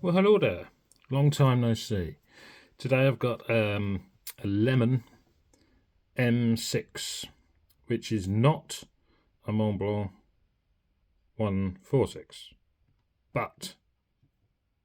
Well, hello there. Long time no see. Today I've got a lemon M6, which is not a Mont Blanc 146, but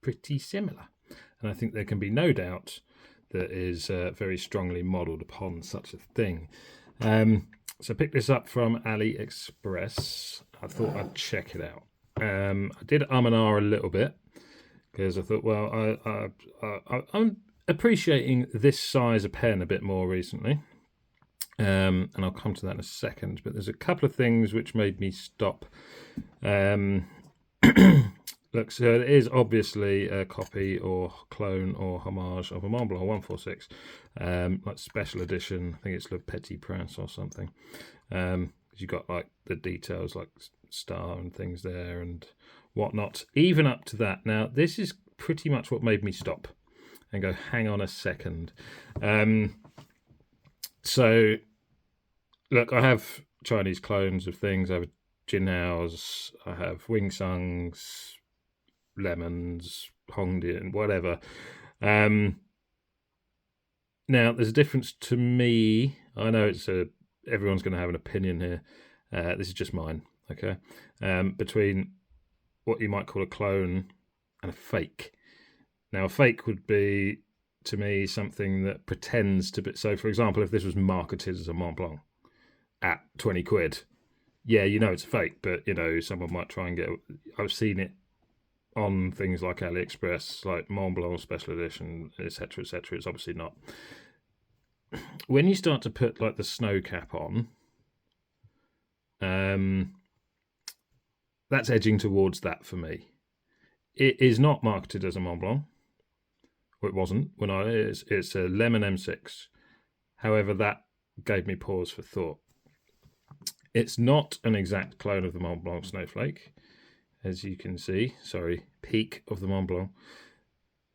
pretty similar. And I think there can be no doubt that is very strongly modelled upon such a thing. So I picked this up from AliExpress. I thought I'd check it out. I did and ah a little bit because I thought, well, I'm appreciating this size of pen a bit more recently, and I'll come to that in a second. But there's a couple of things which made me stop. Look, so it is obviously a copy or clone or homage of a Mont Blanc 146, like special edition. I think it's Le Petit Prince or something. You've got like the details like star and things there and whatnot, even up to that. Now, this is pretty much what made me stop and go, hang on a second. So, look, I have Chinese clones of things. I have Jinhaos, I have Wing Sungs, Lemons, Hongdian, whatever. Now, there's a difference to me. I know everyone's going to have an opinion here. This is just mine, okay? Between what you might call a clone and a fake. Now, a fake would be, to me, something that pretends to be. So, for example, if this was marketed as a Mont Blanc at 20 quid, yeah, you know it's a fake, but, someone might try and get. I've seen it on things like AliExpress, like Mont Blanc Special Edition, etc., etc. It's obviously not. When you start to put like the snow cap on, that's edging towards that for me. It is not marketed as a Mont Blanc. Well, it wasn't when it's a lemon M6. However, that gave me pause for thought. It's not an exact clone of the Mont Blanc Snowflake, as you can see. Sorry, peak of the Mont Blanc.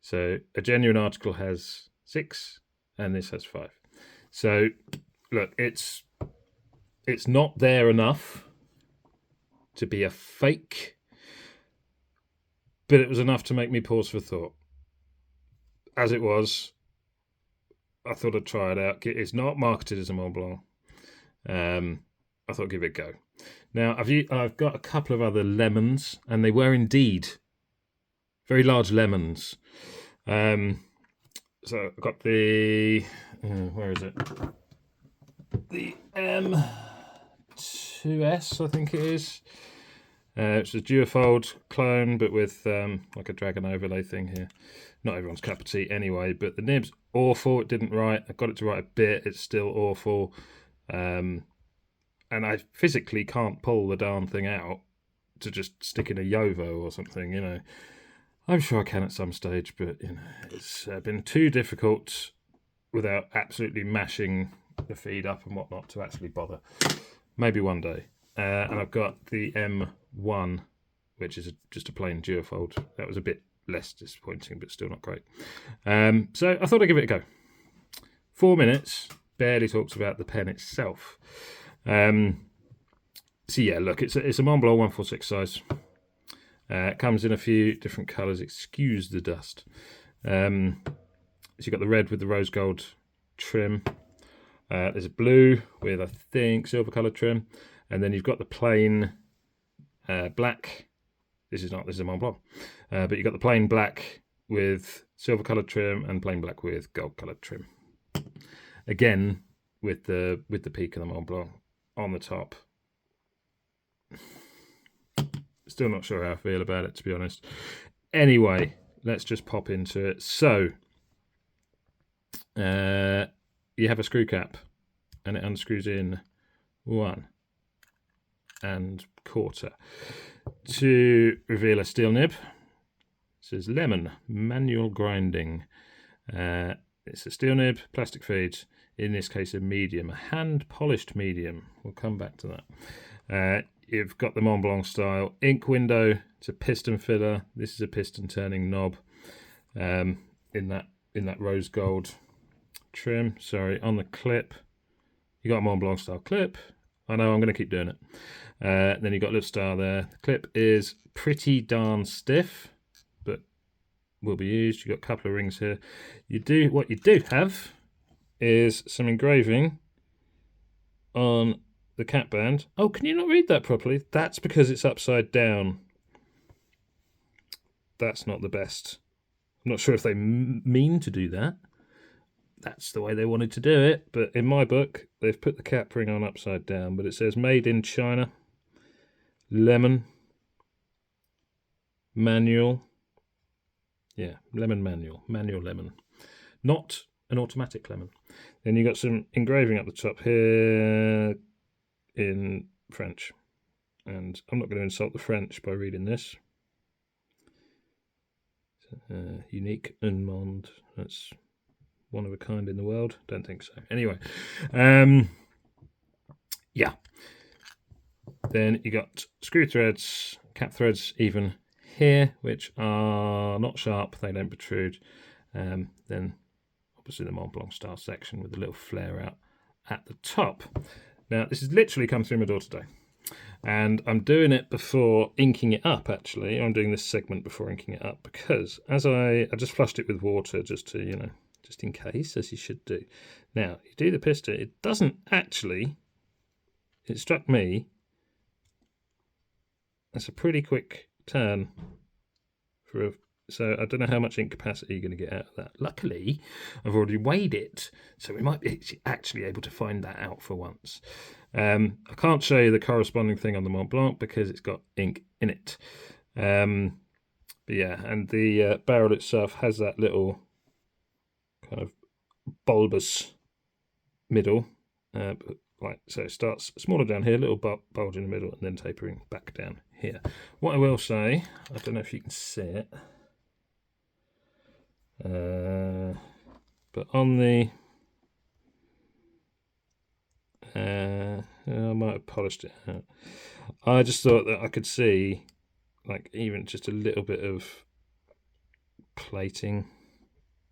So a genuine article has 6, and this has 5. So look, it's not there enough to be a fake, but it was enough to make me pause for thought. As it was, I thought I'd try it out. It's not marketed as a Mont Blanc. I thought I'd give it a go. Now, I've got a couple of other lemons, and they were indeed very large lemons. So I've got the where is it? The M2S, I think it is. It's a duofold clone, but with like a dragon overlay thing here. Not everyone's cup of tea anyway, but the nib's awful. It didn't write. I got it to write a bit. It's still awful. And I physically can't pull the darn thing out to just stick in a Yovo or something, I'm sure I can at some stage, but, it's been too difficult without absolutely mashing the feed up and whatnot to actually bother. Maybe one day. And I've got the M1, which is just a plain duofold. That was a bit less disappointing, but still not great. So I thought I'd give it a go. 4 minutes, barely talks about the pen itself. So yeah, look, it's a Mont Blanc 146 size. It comes in a few different colours. Excuse the dust. So you've got the red with the rose gold trim. There's a blue with, I think, silver coloured trim. And then you've got the plain black. This is a Mont Blanc. But you've got the plain black with silver coloured trim and plain black with gold coloured trim. Again, with the peak of the Mont Blanc on the top. Still not sure how I feel about it, to be honest. Anyway, let's just pop into it. So, you have a screw cap, and it unscrews in 1 1/4 to reveal a steel nib. It says lemon manual grinding. It's a steel nib, plastic feed. In this case, a medium, a hand polished medium. We'll come back to that. You've got the Mont Blanc style ink window. It's a piston filler. This is a piston turning knob. In that rose gold trim. Sorry, on the clip, you got a Mont Blanc style clip. I know I'm going to keep doing it. Then you've got a little star there. The clip is pretty darn stiff, but will be used. You've got a couple of rings here. What you do have is some engraving on the cap band. Oh, can you not read that properly? That's because it's upside down. That's not the best. I'm not sure if they mean to do that. That's the way they wanted to do it, but in my book, they've put the cap ring on upside down, but it says made in China, lemon, manual. Yeah, lemon manual lemon. Not an automatic lemon. Then you got some engraving up the top here in French. And I'm not going to insult the French by reading this. Unique, un monde. That's one of a kind in the world. Don't think so. Anyway, yeah. Then you got screw threads, cap threads even here, which are not sharp. They don't protrude. Then obviously the Mont Blanc style section with a little flare out at the top. Now this has literally come through my door today. And I'm doing it before inking it up, actually. I'm doing this segment before inking it up because as I just flushed it with water just to, just in case, as you should do. Now, you do the pista, it doesn't actually, it struck me, that's a pretty quick turn so I don't know how much ink capacity you're going to get out of that. Luckily, I've already weighed it, so we might be actually able to find that out for once. I can't show you the corresponding thing on the Mont Blanc because it's got ink in it. But yeah, and the barrel itself has that little kind of bulbous middle. So it starts smaller down here, little bulge in the middle, and then tapering back down here. What I will say, I don't know if you can see it, but on the I might have polished it out. I just thought that I could see like even just a little bit of plating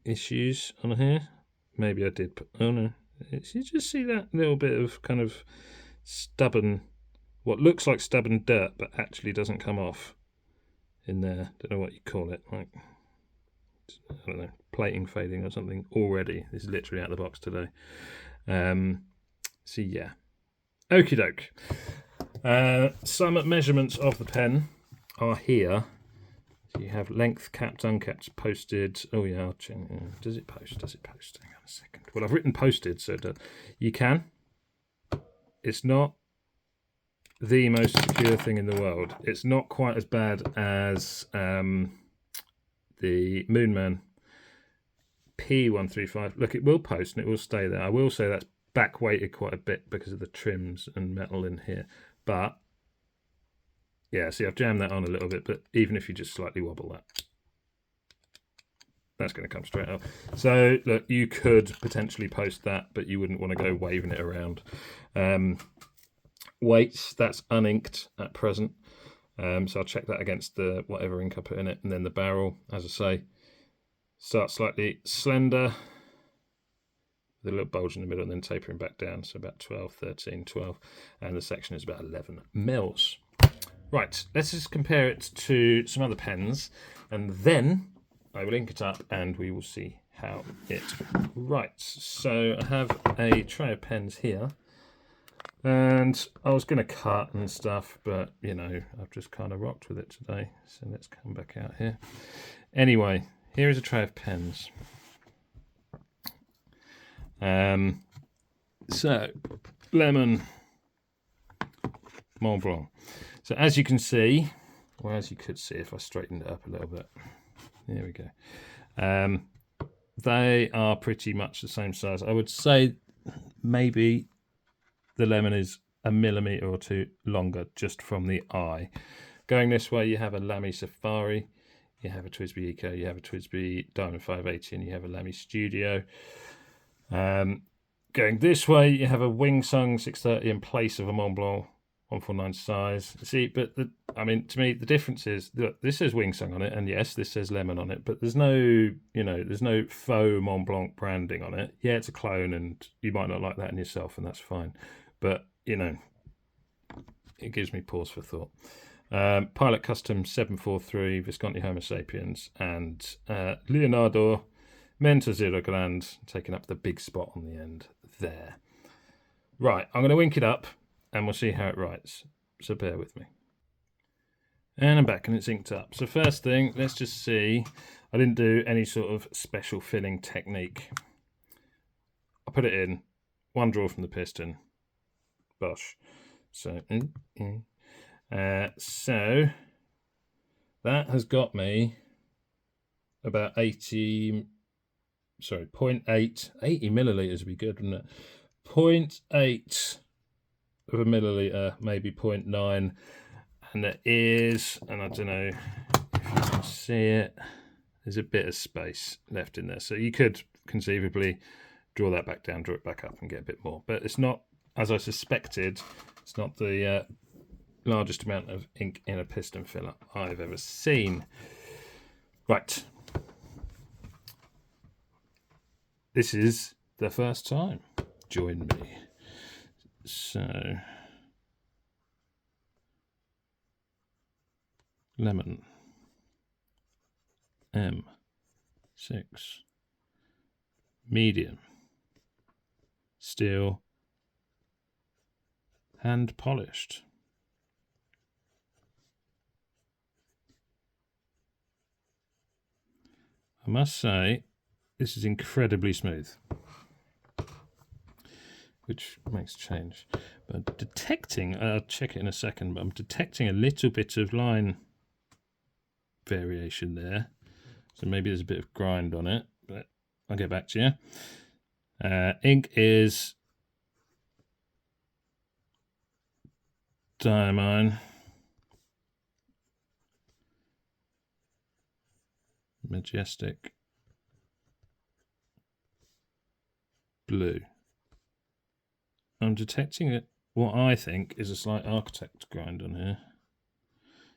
issues on here. Maybe I did, oh no, you just see that little bit of kind of stubborn, what looks like stubborn dirt but actually doesn't come off in there. Don't know what you call it, like, I don't know, plating fading or something already. This is literally out of the box today. So yeah, okie doke. Some measurements of the pen are here. So you have length capped, uncapped, posted. Oh yeah, I'll check. Does it post? Hang on a second. Well, I've written posted, so you can. It's not the most secure thing in the world. It's not quite as bad as the Moonman P135. Look, it will post and it will stay there. I will say that's back weighted quite a bit because of the trims and metal in here. But yeah, see, I've jammed that on a little bit, but even if you just slightly wobble that, that's going to come straight up. So look, you could potentially post that, but you wouldn't want to go waving it around. Weights, that's uninked at present. So I'll check that against the whatever ink I put in it. And then the barrel, as I say, starts slightly slender, with a little bulge in the middle and then tapering back down. So about 12, 13, 12. And the section is about 11 mils. Right, let's just compare it to some other pens. And then I will ink it up and we will see how it writes. So I have a tray of pens here. And I was going to cut and stuff, but, I've just kind of rocked with it today. So let's come back out here. Anyway, here is a tray of pens. So, lemon, Mont Blanc. So as you can see, or as you could see if I straightened it up a little bit. There we go. They are pretty much the same size. I would say maybe the lemon is a millimetre or two longer just from the eye. Going this way, you have a Lamy Safari, you have a TWSBI Eco, you have a TWSBI Diamond 580, and you have a Lamy Studio. Going this way, you have a Wing Sung 630 in place of a Mont Blanc 149 size. See, but to me, the difference is, look, this says Wing Sung on it, and yes, this says lemon on it, but there's no, there's no faux Mont Blanc branding on it. Yeah, it's a clone, and you might not like that in yourself, and that's fine. But, it gives me pause for thought. Pilot Custom 743 Visconti Homo sapiens, and Leonardo Menta Zero Grand taking up the big spot on the end there. Right, I'm going to wink it up and we'll see how it writes. So bear with me. And I'm back and it's inked up. So first thing, let's just see. I didn't do any sort of special filling technique. I put it in, one draw from the piston, bosh. So that has got me about 0.8, 80 millilitres would be good, wouldn't it? 0.8 of a milliliter, maybe 0.9, and there is, and I don't know if you can see it, there's a bit of space left in there. So you could conceivably draw that back down, draw it back up and get a bit more. But it's not, as I suspected, it's not the largest amount of ink in a piston filler I've ever seen. Right. This is the first time. Join me. So, lemon M6 medium steel hand polished. I must say this is incredibly smooth, which makes a change. But detecting, I'll check it in a second, but I'm detecting a little bit of line variation there. So maybe there's a bit of grind on it, but I'll get back to you. Ink is Diamine Majestic Blue. I'm detecting it, what I think is a slight architect grind on here.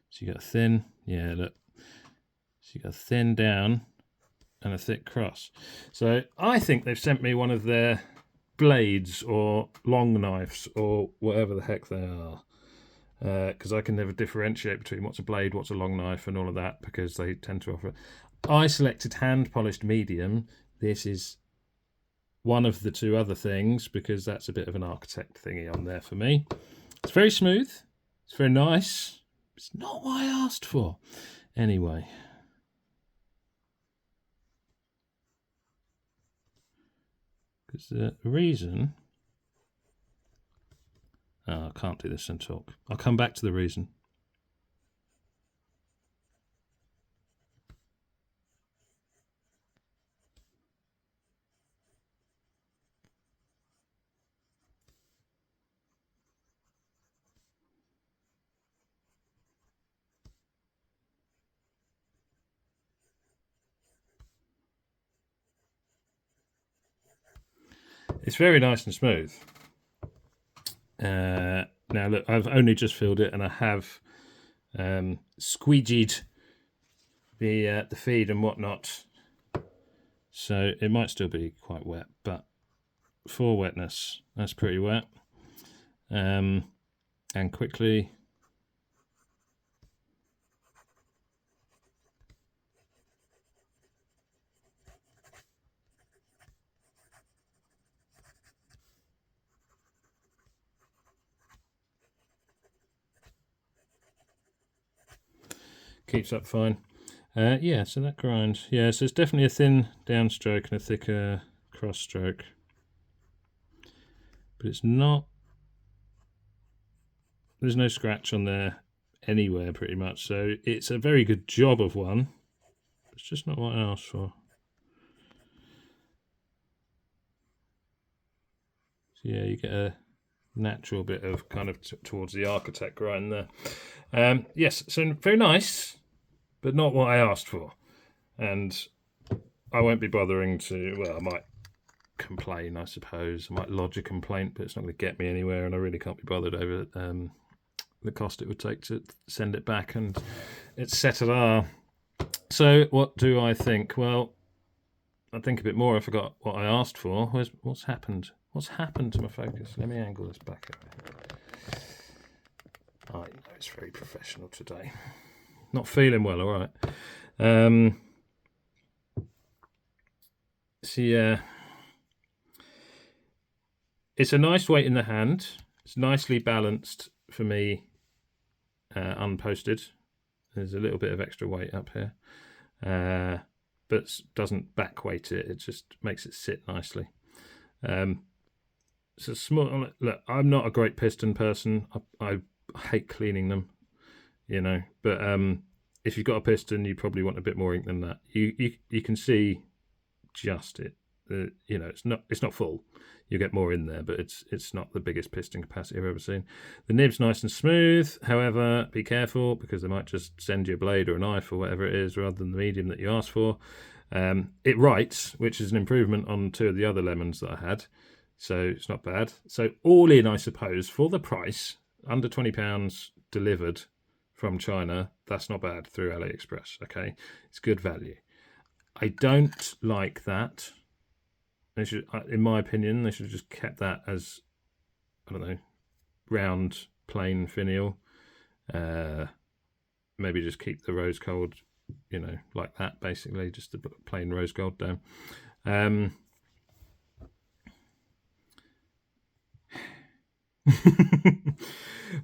So you got a thin, yeah, look. So you got a thin down and a thick cross. So I think they've sent me one of their blades or long knives or whatever the heck they are. Because I can never differentiate between what's a blade, what's a long knife and all of that, because they tend to offer. I selected hand polished medium. This is one of the two other things because that's a bit of an architect thingy on there for me. It's very smooth. It's very nice. It's not what I asked for. Anyway. Because the reason... Oh, I can't do this and talk. I'll come back to the reason. It's very nice and smooth. Now look, I've only just filled it and I have squeegeed the feed and whatnot. So it might still be quite wet, but for wetness, that's pretty wet. And quickly... keeps up fine. Yeah, so that grind. Yeah, so it's definitely a thin downstroke and a thicker cross stroke. But it's not... There's no scratch on there anywhere pretty much. So it's a very good job of one. It's just not what I asked for. So yeah, you get a natural bit of kind of towards the architect grind there. Yes, so very nice, but not what I asked for. And I won't be bothering to, well, I might complain, I suppose. I might lodge a complaint, but it's not going to get me anywhere, and I really can't be bothered over the cost it would take to send it back, and it's etc. So what do I think? Well, I'd think a bit more. I forgot what I asked for. What's happened? What's happened to my focus? Let me angle this back a bit. I know it's very professional today. Not feeling well, all right. So yeah, it's a nice weight in the hand. It's nicely balanced for me, unposted. There's a little bit of extra weight up here, but doesn't back weight it. It just makes it sit nicely. So small. Look, I'm not a great piston person. I hate cleaning them, But if you've got a piston, you probably want a bit more ink than that. You can see just it. It's not full. You get more in there, but it's not the biggest piston capacity I've ever seen. The nib's nice and smooth. However, be careful because they might just send you a blade or a knife or whatever it is rather than the medium that you asked for. It writes, which is an improvement on 2 of the other lemons that I had. So it's not bad. So all in, I suppose, for the price, under £20 delivered from China, that's not bad through AliExpress, okay? It's good value. I don't like that. They should, in my opinion, they should have just kept that as, I don't know, round, plain finial. Maybe just keep the rose gold, like that, basically, just the plain rose gold down.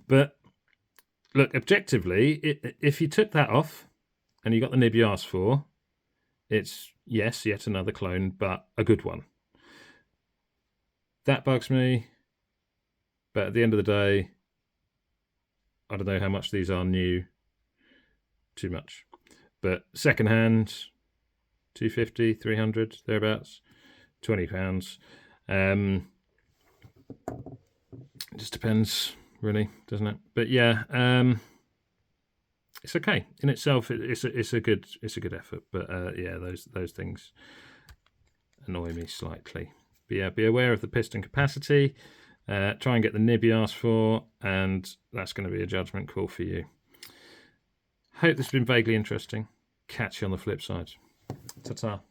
But look, objectively, if you took that off and you got the nib you asked for, it's, yes, yet another clone, but a good one. That bugs me, but at the end of the day, I don't know how much these are new. Too much. But secondhand, 250, 300, thereabouts, £20. It just depends, really, doesn't it? But yeah, it's okay in itself. It's a good effort. But yeah, those things annoy me slightly. But yeah, be aware of the piston capacity. Try and get the nib you asked for, and that's going to be a judgment call for you. Hope this has been vaguely interesting. Catch you on the flip side. Ta-ta.